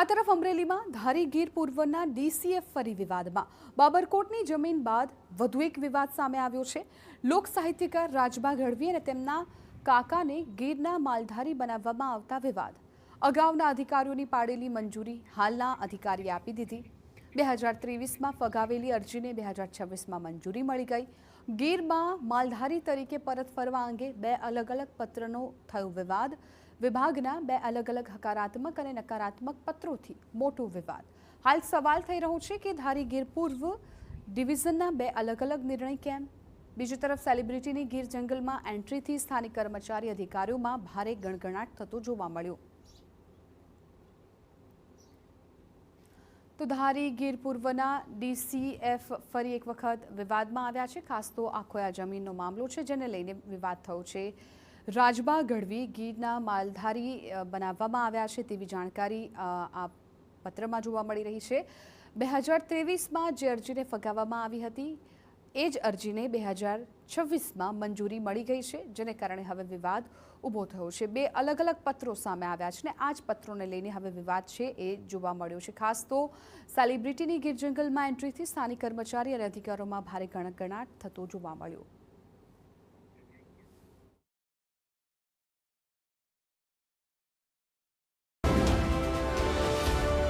આ તરફ અમરેલીમાં ધારી ગીર પૂર્વના ડીસીએફ ફરી વિવાદમાં બાબરકોટની જમીન બાદ વધુ એક વિવાદ સામે આવ્યો છે। લોક સાહિત્યકાર રાજબા ગઢવી અને તેમના કાકાને ગીરના માલધારી બનાવવામાં આવતા વિવાદ। અગાઉના અધિકારીઓની પાડેલી મંજૂરી હાલના અધિકારીએ આપી દીધી। 2023માં ફગાવેલી અરજીને 2026માં મંજૂરી મળી ગઈ। ગીરમાં માલધારી તરીકે પરત ફરવા અંગે બે અલગ અલગ પત્રનો થયો વિવાદ। વિભાગના બે અલગ અલગ હકારાત્મક અને નકારાત્મક પત્રોથી મોટો વિવાદ। હાલ સવાલ થઈ રહ્યો છે કે ધારી ગીર પૂર્વ ડિવિઝનના બે અલગ અલગ નિર્ણય કેમ? બીજી તરફ સેલિબ્રિટીની ગીર જંગલમાં એન્ટ્રીથી સ્થાનિક કર્મચારી અધિકારીઓમાં ભારે ગણગણાટ થતો જોવા મળ્યો। તો ધારી ગીર પૂર્વના ડીસીએફ ફરી એક વખત વિવાદમાં આવ્યા છે। ખાસ તો આખો આ જમીનનો મામલો છે જેને લઈને વિવાદ થયો છે। રાજબા ગઢવી ગીરના માલધારી બનાવવામાં આવ્યા છે તેવી જાણકારી આ પત્રમાં જોવા મળી રહી છે। 2023માં જે અરજીને ફગાવવામાં આવી હતી એ જ અરજીને 2026માં મંજૂરી મળી ગઈ છે, જેને કારણે હવે વિવાદ ઊભો થયો છે। બે અલગ અલગ પત્રો સામે આવ્યા છે ને આ જ પત્રોને લઈને હવે વિવાદ છે એ જોવા મળ્યો છે। ખાસ તો સેલિબ્રિટીની ગીર જંગલમાં એન્ટ્રીથી સ્થાનિક કર્મચારી અને અધિકારીઓમાં ભારે ગણગણાટ થતો જોવા મળ્યો।